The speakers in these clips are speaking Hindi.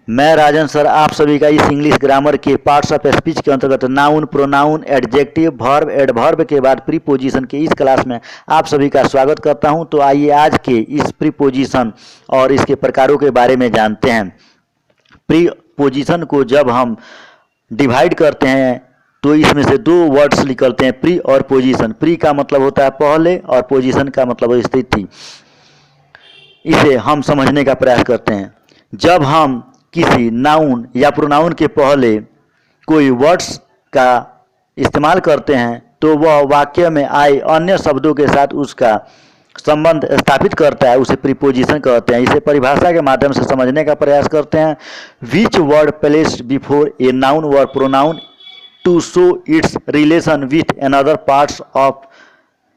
मैं राजन सर आप सभी का इस इंग्लिश ग्रामर के पार्ट्स ऑफ स्पीच के अंतर्गत noun, pronoun, adjective, verb, adverb के बाद प्रीपोजिशन के इस क्लास में आप सभी का स्वागत करता हूं। तो आइए आज के इस प्रीपोजिशन और इसके प्रकारों के बारे में जानते हैं। प्रीपोजिशन को जब हम डिवाइड करते हैं तो इसमें से दो वर्ड्स निकलते हैं, प्री और पोजीशन। प्री का मतलब होता है पहले और पोजीशन का मतलब है स्थिति। इसे हम समझने का प्रयास करते हैं। जब हम किसी नाउन या प्रोनाउन के पहले कोई वर्ड्स का इस्तेमाल करते हैं तो वह वाक्य में आए अन्य शब्दों के साथ उसका संबंध स्थापित करता है, उसे प्रीपोजिशन कहते हैं। इसे परिभाषा के माध्यम से समझने का प्रयास करते हैं। Which word placed before a noun व pronoun to show its relation with another parts of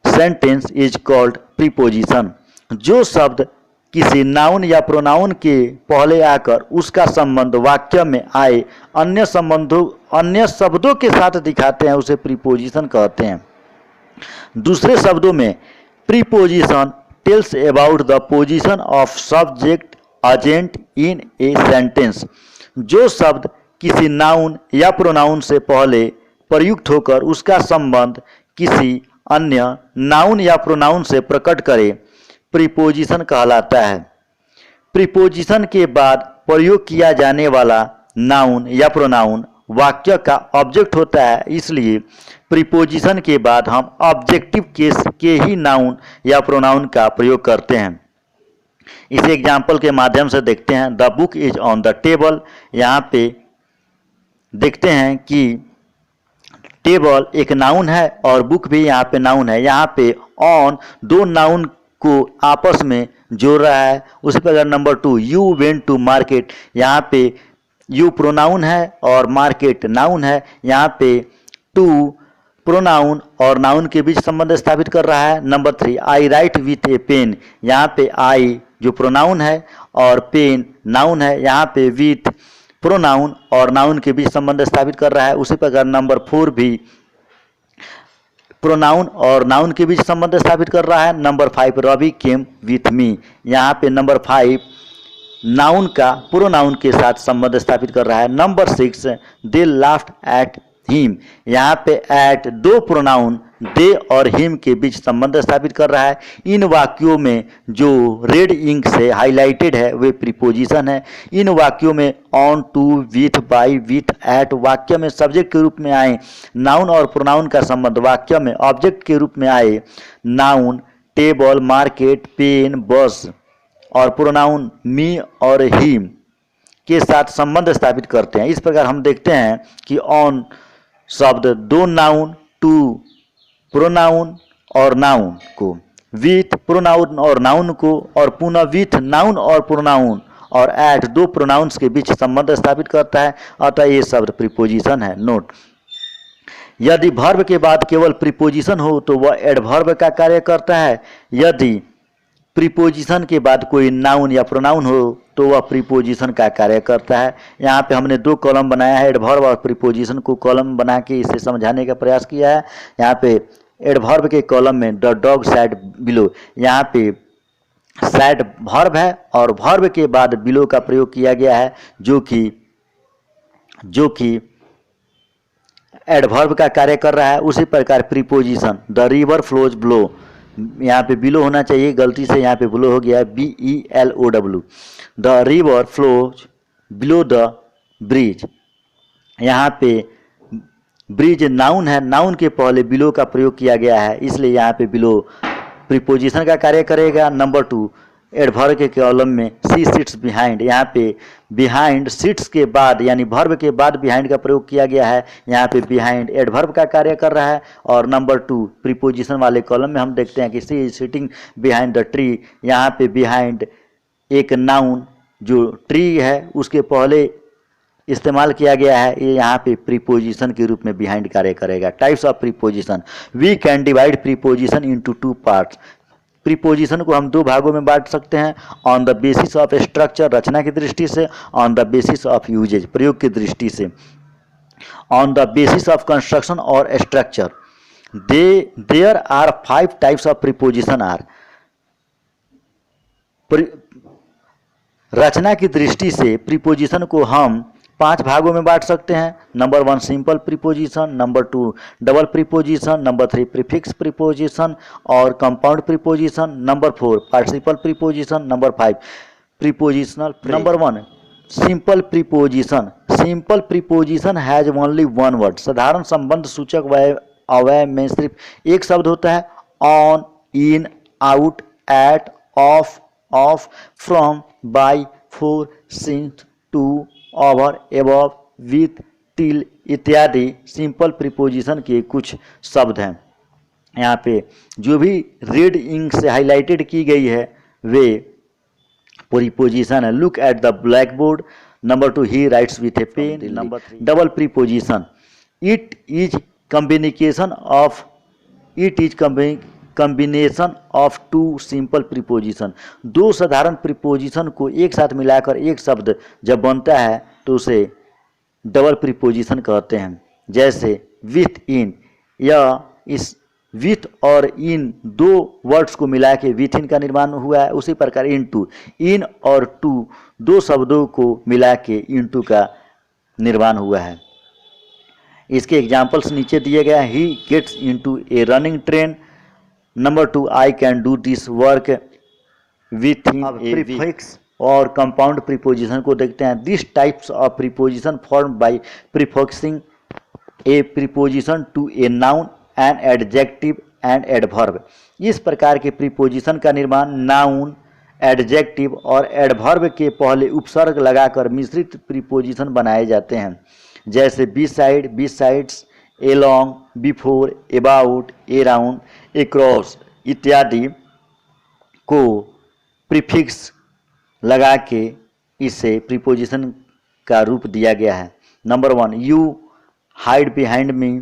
sentence is called preposition. जो शब्द किसी नाउन या प्रोनाउन के पहले आकर उसका संबंध वाक्य में आए अन्य शब्दों के साथ दिखाते हैं, उसे प्रीपोजिशन कहते हैं। दूसरे शब्दों में preposition tells about the position of subject agent in a sentence. जो शब्द किसी नाउन या प्रोनाउन से पहले प्रयुक्त होकर उसका संबंध किसी अन्य नाउन या प्रोनाउन से प्रकट करे, प्रीपोजिशन कहलाता है। प्रीपोजिशन के बाद प्रयोग किया जाने वाला नाउन या प्रोनाउन वाक्य का ऑब्जेक्ट होता है, इसलिए प्रीपोजिशन के बाद हम ऑब्जेक्टिव केस के ही नाउन या प्रोनाउन का प्रयोग करते हैं। इस एग्जाम्पल के माध्यम से देखते हैं। The book is on the table. यहाँ पे देखते हैं कि टेबल एक नाउन है और बुक भी यहाँ पे नाउन है। यहाँ पे ऑन दो नाउन को आपस में जोड़ रहा है। उसी प्रकार number 2 you went to market. यहाँ पे यू प्रोनाउन है और मार्केट नाउन है। यहाँ पे टू प्रोनाउन और नाउन के बीच संबंध स्थापित कर रहा है। Number 3 I write with a pen. यहाँ पे आई जो प्रोनाउन है और पेन नाउन है। यहाँ पे विथ प्रोनाउन और नाउन के बीच संबंध स्थापित कर रहा है। उसी प्रकार नंबर 4 भी प्रोनाउन और नाउन के बीच संबंध स्थापित कर रहा है। Number 5 Ravi came with me. यहाँ पे नंबर 5 नाउन का प्रोनाउन के साथ संबंध स्थापित कर रहा है। Number 6 they laughed at him. यहाँ पे एट दो प्रोनाउन दे और हिम के बीच संबंध स्थापित कर रहा है। इन वाक्यों में जो रेड इंक से हाईलाइटेड है वे प्रीपोजिशन है। इन वाक्यों में on, to, with, by, with, at वाक्य में सब्जेक्ट के रूप में आए नाउन और प्रोनाउन का संबंध वाक्य में ऑब्जेक्ट के रूप में आए नाउन टेबल, मार्केट, पेन, बस और प्रोनाउन मी और हिम के साथ संबंध स्थापित करते हैं। इस प्रकार हम देखते हैं कि ऑन शब्द दो नाउन, टू प्रोनाउन और नाउन को, विथ प्रोनाउन और नाउन को और पुनः विथ नाउन और प्रोनाउन और एट दो प्रोनाउंस के बीच संबंध स्थापित करता है। अतः ये शब्द प्रीपोजिशन है। नोट, यदि वर्ब के बाद केवल प्रीपोजिशन हो तो वह एडवर्ब का कार्य करता है। यदि प्रीपोजिशन के बाद कोई नाउन या प्रोनाउन हो तो वह प्रीपोजिशन का कार्य करता है। यहाँ पे हमने दो कॉलम बनाया है, एडवर्ब और प्रीपोजिशन को कॉलम बना के इसे समझाने का प्रयास किया है। यहाँ पे एडवर्ब के कॉलम में द डॉग सैट बिलो। यहाँ पे सैट वर्ब है और वर्ब के बाद बिलो का प्रयोग किया गया है जो कि एडवर्ब का कार्य कर रहा है। उसी प्रकार preposition the river flows blow, यहाँ पे बिलो होना चाहिए, गलती से यहाँ पे ब्लो हो गया है, BELOW। The river flows below the bridge. यहाँ पे ब्रिज नाउन है, नाउन के पहले बिलो का प्रयोग किया गया है, इसलिए यहाँ पे बिलो प्रीपोजिशन का कार्य करेगा। नंबर 2 एडवर्ब के कॉलम में सी सिट्स बिहाइंड। यहाँ पे बिहाइंड सिट्स के बाद यानी वर्ब के बाद बिहाइंड का प्रयोग किया गया है। यहाँ पे बिहाइंड एडवर्ब का कार्य कर रहा है। और नंबर 2 प्रीपोजिशन वाले कॉलम में हम देखते हैं कि she is sitting behind the tree. यहाँ पे बिहाइंड एक नाउन जो ट्री है उसके पहले इस्तेमाल किया गया है, ये यहाँ पे प्रीपोजिशन के रूप में बिहाइंड कार्य करेगा। Types of preposition, we can divide preposition into 2 parts. Preposition को हम दो भागों में बांट सकते हैं, on the basis of structure रचना की दृष्टि से, on the basis of usage प्रयोग की दृष्टि से। On the basis of construction और structure there are 5 types of preposition or रचना की दृष्टि से प्रीपोजिशन को हम 5 भागों में बांट सकते हैं। Number 1 simple preposition, number 2 double preposition, number 3 prefix preposition और compound preposition, number 4 participle preposition, number 5 prepositional. Number 1 simple preposition. Simple preposition has only one word. साधारण संबंध सूचक अवयव में सिर्फ एक शब्द होता है। On, in, out, at, of, from, by, for, since, to, over, above, with, till इत्यादि सिंपल प्रीपोजिशन के कुछ शब्द हैं। यहाँ पे जो भी रेड इंक से हाईलाइटेड की गई है वे प्रीपोजिशन है। Look at the black board. Number 2 he writes with a pen. Number 3 double preposition. It is combination of two simple preposition. दो साधारण प्रीपोजिशन को एक साथ मिलाकर एक शब्द जब बनता है तो उसे डबल प्रीपोजिशन कहते हैं। जैसे विथ इन, यह इस विथ और इन दो वर्ड्स को मिला के विथ इन का निर्माण हुआ है। उसी प्रकार इनटू, इन और टू दो शब्दों को मिला के इनटू का निर्माण हुआ है। इसके एग्जाम्पल्स नीचे दिए गए हैं। He gets into a running train. Number 2 I can do this work with in a prefix और कंपाउंड प्रीपोजिशन को देखते हैं। This types of preposition form by prefixing a preposition to a noun and adjective and adverb. इस प्रकार के प्रीपोजिशन का निर्माण नाउन, एडजेक्टिव और एडवर्ब के पहले उपसर्ग लगाकर मिश्रित प्रीपोजिशन बनाए जाते हैं। जैसे beside, besides, along, before, about, around, across इत्यादि को प्रीफिक्स लगा के इसे प्रीपोजिशन का रूप दिया गया है। Number 1 you hide behind me,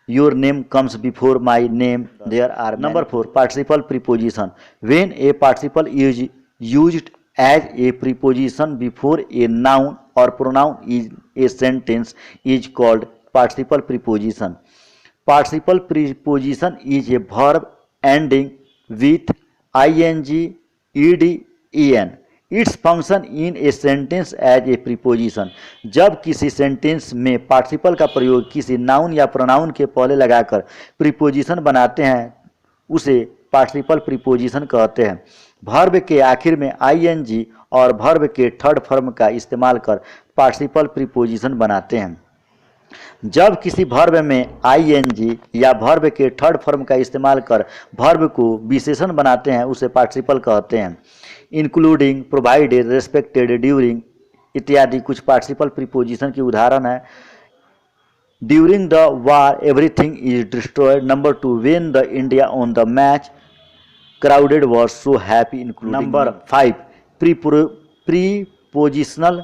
your name comes before my name, there are. Number 4 participle preposition. When a participle is used as a preposition before a noun और pronoun is a sentence is called participle preposition. Participle preposition is a verb ending with ing, ed, en। Its function in a sentence as a preposition. जब किसी सेंटेंस में पार्टिसिपल का प्रयोग किसी नाउन या प्रोनाउन के पहले लगाकर प्रीपोजिशन बनाते हैं उसे पार्टिसिपल प्रीपोजिशन कहते हैं। वर्ब के आखिर में ing और वर्ब के थर्ड फॉर्म का इस्तेमाल कर पार्टिसिपल प्रीपोजिशन बनाते हैं। जब किसी वर्ब में ing या वर्ब के थर्ड फॉर्म का इस्तेमाल कर वर्ब को विशेषण बनाते हैं उसे पार्टिसिपल कहते हैं। इंक्लूडिंग, प्रोवाइडेड, रेस्पेक्टेड, ड्यूरिंग इत्यादि कुछ पार्टिसिपल प्रीपोजिशन की उदाहरण है। During the war everything is destroyed. Number 2 when the India on the match crowded was so happy including. Number 5 prepositional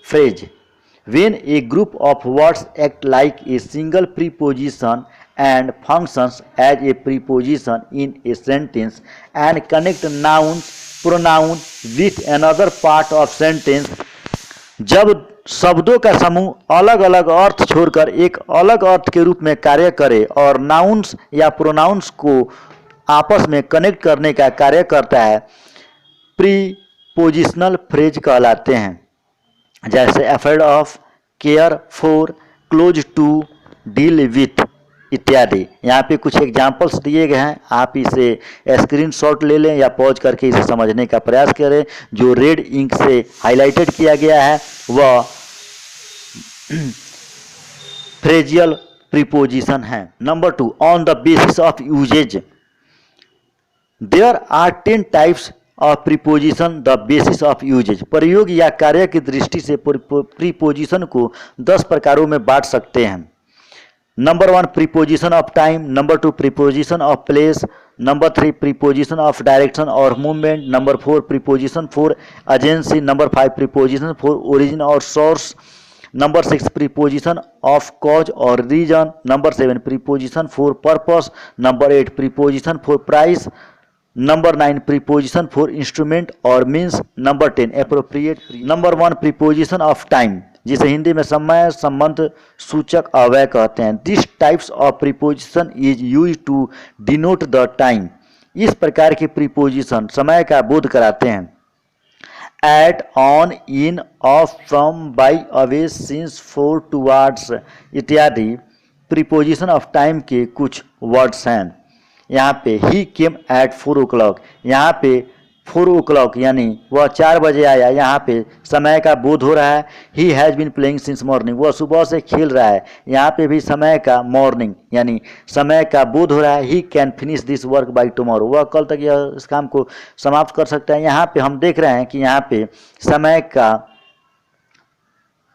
phrase. When a group of words act like a single preposition and functions as a preposition in a sentence and connect noun, pronoun with another part of sentence, जब शब्दों का समूह अलग अलग अर्थ छोड़कर एक अलग अर्थ के रूप में कार्य करे और नाउन्स या प्रोनाउंस को आपस में कनेक्ट करने का कार्य करता है, प्रीपोजिशनल फ्रेज कहलाते हैं। जैसे afraid of, care for, close to, deal with इत्यादि। यहाँ पे कुछ एग्जाम्पल्स दिए गए हैं, आप इसे स्क्रीनशॉट ले लें या पॉज करके इसे समझने का प्रयास करें। जो रेड इंक से हाईलाइटेड किया गया है वह फ्रेजियल प्रीपोजिशन है। Number 2 on the basis of usages. There are 10 types of preposition the basis of usage. प्रयोग या कार्य की दृष्टि से प्रीपोजिशन को 10 प्रकारों में बांट सकते हैं। Number 1 preposition of time. Number 2 preposition of place. Number 3 preposition of direction और movement. Number 4 preposition for agency. Number 5 preposition for origin और source. Number 6 preposition of cause और reason. Number 7 preposition for purpose. Number 8 preposition for price. Number 9 preposition for instrument और means. Number 10 appropriate. Number 1 preposition of time, जिसे हिंदी में समय संबंध सूचक अव्यय कहते हैं। This types of preposition is use to denote the time. इस प्रकार के प्रीपोजिशन समय का बोध कराते हैं। At, on, in, of, from, by, away, since, for, towards इत्यादि प्रीपोजिशन ऑफ टाइम के कुछ वर्ड्स हैं। यहाँ पे ही केम एट 4 o'clock, यहाँ पे 4 o'clock यानी वह 4 बजे आया, यहाँ पे समय का बोध हो रहा है। He has been playing since morning, वह सुबह से खेल रहा है, यहाँ पे भी समय का मॉर्निंग यानी समय का बोध हो रहा है। He can finish this work by tomorrow, वह कल तक यह इस काम को समाप्त कर सकता है। यहाँ पे हम देख रहे हैं कि यहाँ पे समय का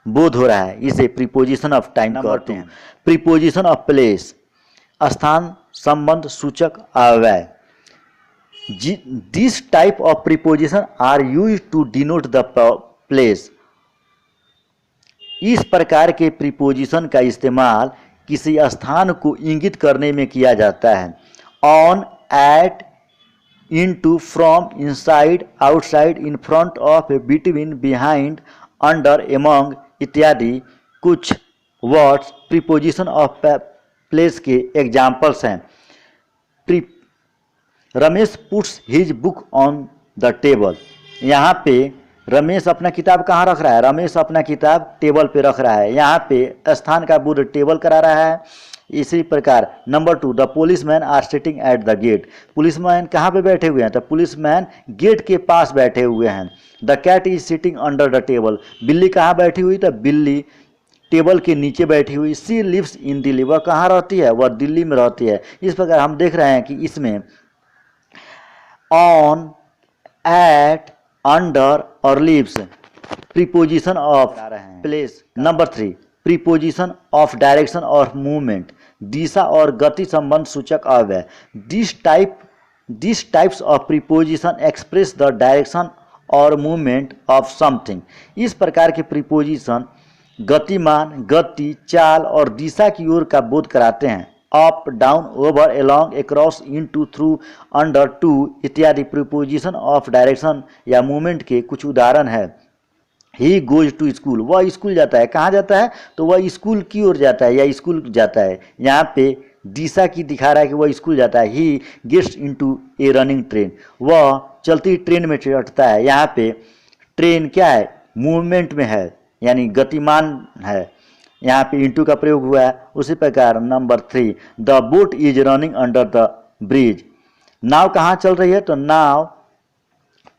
बोध हो रहा है, इसे प्रीपोजिशन ऑफ टाइम कहते हैं। प्रीपोजिशन ऑफ प्लेस, स्थान संबंध सूचक अव्यय। This type of preposition are use to denote the place, इस प्रकार के प्रीपोजिशन का इस्तेमाल किसी स्थान को इंगित करने में किया जाता है। On, at, into, from, inside, outside, in front of, between, behind, under, among इत्यादि कुछ वर्ड्स प्रीपोजिशन ऑफ प्लेस के एग्जाम्पल्स हैं। Ramesh puts his book on the table, यहाँ पे रमेश अपना किताब कहाँ रख रहा है, रमेश अपना किताब टेबल पे रख रहा है, यहाँ पे स्थान का बोध टेबल करा रहा है। इसी प्रकार number 2, the policeman are sitting at the gate, policeman कहाँ पे बैठे हुए हैं, तो पुलिसमैन गेट के पास बैठे हुए हैं। The cat is sitting under the table, बिल्ली कहाँ बैठी हुई, तो बिल्ली टेबल के नीचे बैठी हुई। सी लिव्स इन दिल्ली, वह कहाँ रहती है, वह दिल्ली में रहती है। इस प्रकार हम देख रहे हैं कि इसमें ऑन, एट, अंडर और lives preposition of place. Number 3, preposition of direction और मूवमेंट, दिशा और गति संबंध सूचक अव्यय। This types of preposition express the direction और मूवमेंट ऑफ समथिंग, इस प्रकार के प्रीपोजिशन गतिमान, गति, चाल और दिशा की ओर का बोध कराते हैं। Up, down, over, along, across, into, through, under, to इत्यादि प्रीपोजिशन ऑफ डायरेक्शन या मूवमेंट के कुछ उदाहरण है। ही गोज टू स्कूल, वह स्कूल जाता है, कहाँ जाता है, तो वह स्कूल की ओर जाता है या स्कूल जाता है। यहाँ पे दिशा की दिखा रहा है कि वह स्कूल जाता है। He gets into a running train, वह चलती ट्रेन में चढ़ता है। यहाँ पे ट्रेन क्या है, मूवमेंट में है यानी गतिमान है, यहाँ पे इंटू का प्रयोग हुआ है। उसी प्रकार number 3, the boat is running under the bridge, नाव कहाँ चल रही है, तो नाव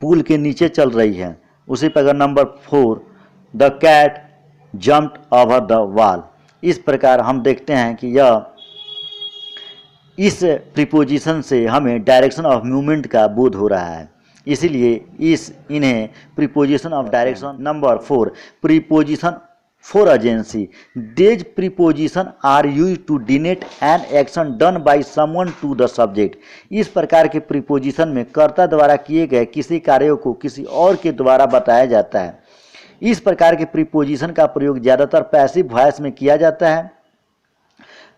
पुल के नीचे चल रही है। उसी प्रकार number 4, the cat jumped over the wall, इस प्रकार हम देखते हैं कि यह इस प्रीपोजिशन से हमें डायरेक्शन ऑफ मूवमेंट का बोध हो रहा है, इसीलिए इन्हें preposition of direction. Number 4, preposition for agency, these preposition are used to denote an action done by someone to the subject, इस प्रकार के प्रीपोजिशन में कर्ता द्वारा किए गए किसी कार्य को किसी और के द्वारा बताया जाता है। इस प्रकार के प्रीपोजिशन का प्रयोग ज़्यादातर पैसिव वॉइस में किया जाता है।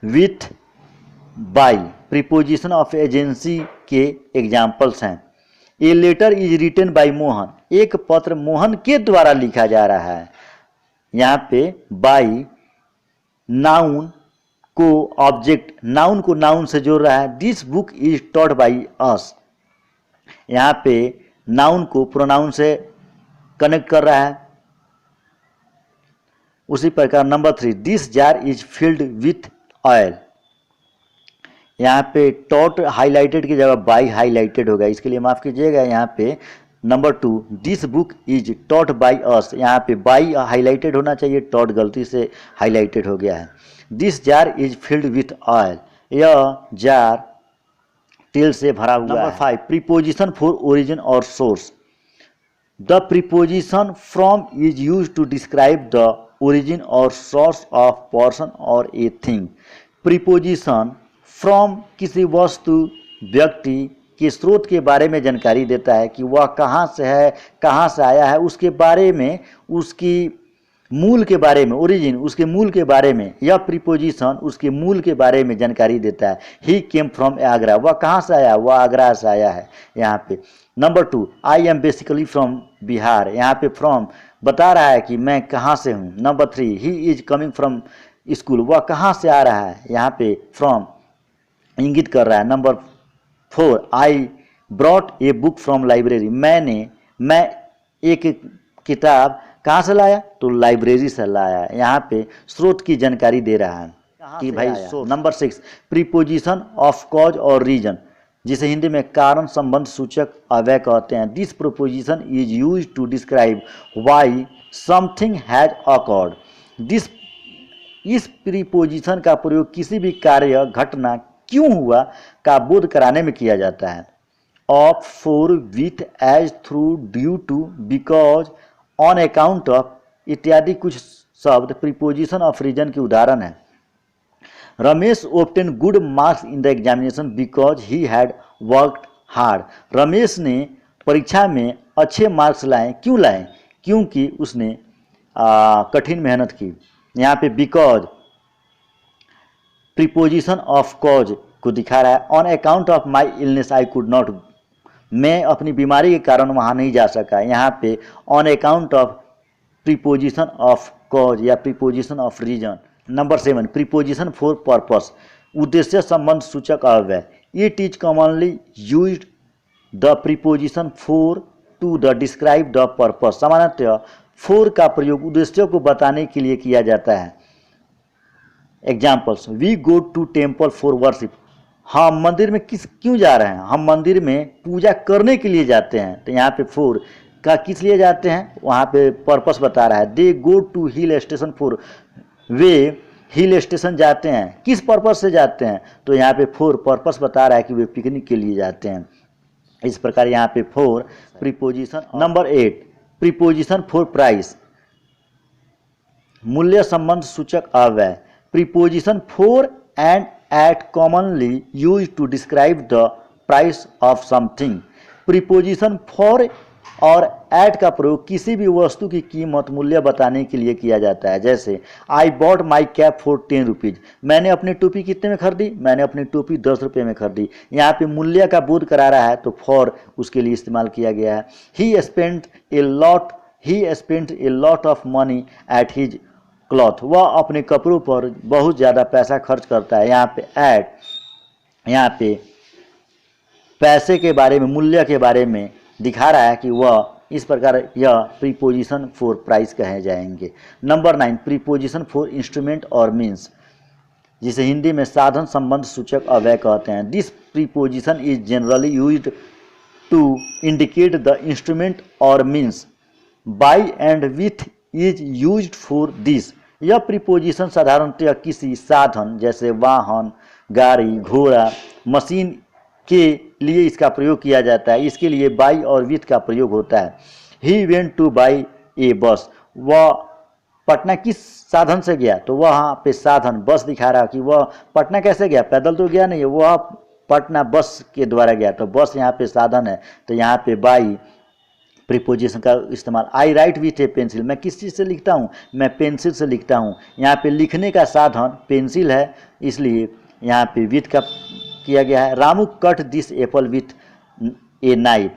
With, by preposition of agency के एग्जाम्पल्स हैं। A letter is written by Mohan, एक पत्र मोहन के द्वारा लिखा जा रहा है। यहाँ पे बाई नाउन को ऑब्जेक्ट, नाउन को नाउन से जोड़ रहा है। This book is taught by us, यहाँ पे नाउन को प्रोनाउन से कनेक्ट कर रहा है। उसी प्रकार number 3, this jar is filled with oil, यहाँ पे टॉट हाईलाइटेड की जगह बाई हाईलाइटेड होगा, इसके लिए माफ कीजिएगा। यहाँ पे number 2, this book is taught by us, यहाँ पे बाई हाईलाइटेड होना चाहिए, टॉट गलती से हाईलाइटेड हो गया है। This jar is filled with oil, यह जार तेल से भरा हुआ है। नंबर 5, प्रीपोजिशन फॉर ओरिजिन और source, the preposition from is use to describe the origin और सोर्स ऑफ पर्सन और ए थिंग। प्रीपोजिशन फ्रॉम किसी वस्तु, व्यक्ति के स्रोत के बारे में जानकारी देता है कि वह कहाँ से है, कहाँ से आया है, उसके बारे में, उसकी मूल के बारे में, ओरिजिन उसके मूल के बारे में। यह प्रीपोजिशन उसके मूल के बारे में जानकारी देता है। ही केम फ्रॉम आगरा, वह कहाँ से आया, वह आगरा से आया है। यहाँ पे number 2, I am basically from Bihar, यहाँ पे फ्रॉम बता रहा है कि मैं कहाँ से हूँ। Number 3, he is coming from school, वह कहाँ से आ रहा है, यहाँ पे फ्रॉम इंगित कर रहा है। Number 4, I brought a book from library, मैं एक किताब कहाँ से लाया, तो लाइब्रेरी से लाया। यहाँ पे स्रोत की जानकारी दे रहा है कि भाई नंबर 6 प्रीपोजिशन ऑफ कॉज और रीजन, जिसे हिंदी में कारण संबंध सूचक अव्यय कहते हैं। This preposition is use to describe why something has occurred. इस प्रीपोजिशन का प्रयोग किसी भी कार्य घटना क्यों हुआ का बोध कराने में किया जाता है। Of, for, with, as, through, due to, because, on account of इत्यादि कुछ शब्द प्रीपोजिशन ऑफ रीजन के उदाहरण हैं। Ramesh obtained good marks in the examination because he had worked hard. Ramesh ने परीक्षा में अच्छे मार्क्स लाए, क्यों लाए, क्योंकि उसने कठिन मेहनत की। यहाँ पे बिकॉज प्रीपोजिशन ऑफ कॉज को दिखा रहा है। On account of my illness I could not, मैं अपनी बीमारी के कारण वहाँ नहीं जा सका। यहाँ पे on account of preposition of cause या preposition of reason. Number 7 preposition for purpose, उद्देश्य संबंध सूचक अव्यय। It is commonly used the preposition for to the describe the purpose. सामान्यतः फॉर का प्रयोग उद्देश्यों को बताने के लिए किया जाता है। Examples, we go to temple for worship, हम मंदिर में क्यों जा रहे हैं, हम मंदिर में पूजा करने के लिए जाते हैं। तो यहाँ पे फॉर का किस लिए जाते हैं, वहाँ पे पर्पस बता रहा है। They go to hill station for, वे हिल स्टेशन जाते हैं, किस पर्पस से जाते हैं, तो यहाँ पे फॉर पर्पस बता रहा है कि वे पिकनिक के लिए जाते हैं। इस प्रकार यहाँ पे for preposition. Number 8 preposition for price, मूल्य संबंध सूचक अव्यय। Preposition for and at commonly used to describe the price of something. Preposition for और एट का प्रयोग किसी भी वस्तु की कीमत, मूल्य बताने के लिए किया जाता है। जैसे I bought my cap for 10 rupees, मैंने अपनी टोपी कितने में खरीदी, मैंने अपनी टोपी 10 रुपये में खरीदी। यहाँ पे मूल्य का बोध करा रहा है तो फॉर उसके लिए इस्तेमाल किया गया है। ही spent a lot of money at his cloth, वह अपने कपड़ों पर बहुत ज़्यादा पैसा खर्च करता है। यहाँ पे एट, यहाँ पे पैसे के बारे में, मूल्य के बारे में दिखा रहा है कि वह, इस प्रकार यह प्रीपोजिशन फॉर प्राइस कहे जाएंगे। नंबर 9 प्रीपोजिशन फॉर इंस्ट्रूमेंट और मीन्स, जिसे हिंदी में साधन संबंध सूचक अव्यय कहते हैं। This preposition is generally used to indicate the instrument और means. By and with is used for this, यह प्रीपोजिशन साधारणतः किसी साधन जैसे वाहन, गाड़ी, घोड़ा, मशीन के लिए इसका प्रयोग किया जाता है। इसके लिए बाई और विथ का प्रयोग होता है। ही वेंट टू बाई ए बस, वह पटना किस साधन से गया, तो वहाँ पे साधन बस दिखा रहा है कि वह पटना कैसे गया, पैदल तो गया नहीं है, वह पटना बस के द्वारा गया। तो बस यहाँ पे साधन है, तो यहाँ पे बाई प्रीपोजिशन का इस्तेमाल। आई राइट विथ ए पेंसिल, मैं किस चीज़ से लिखता हूँ, मैं पेंसिल से लिखता हूँ। यहाँ पे लिखने का साधन पेंसिल है, इसलिए यहाँ पे विथ का किया गया है। Ramu cut this Apple with a knife,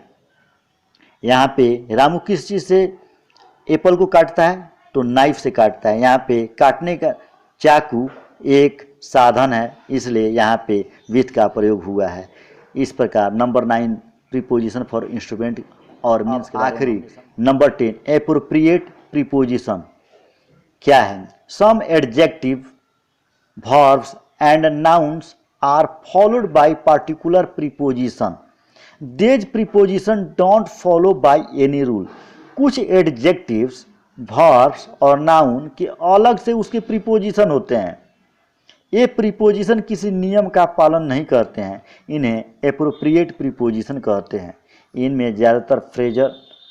यहाँ पे रामू किस चीज़ से एप्पल को काटता है, तो नाइफ से काटता है। यहाँ पे काटने का चाकू एक साधन है, इसलिए यहाँ पे विथ का प्रयोग हुआ है। इस प्रकार नंबर 9 प्रीपोजिशन फॉर इंस्ट्रूमेंट और मीन्स। आखिरी नंबर 10 एप्रोप्रिएट प्रीपोजिशन क्या है। Some adjective, verbs and nouns are followed by particular preposition. These preposition don't follow by any rule. कुछ adjectives, verbs और noun के अलग से उसके preposition होते हैं। ये preposition किसी नियम का पालन नहीं करते हैं, इन्हें appropriate preposition कहते हैं। इनमें ज़्यादातर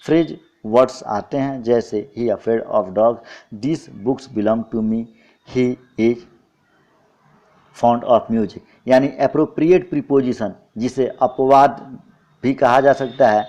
phrase words आते हैं, जैसे he afraid of dogs, these books belong to me, he is fond of music। यानी appropriate preposition, जिसे अपवाद भी कहा जा सकता है,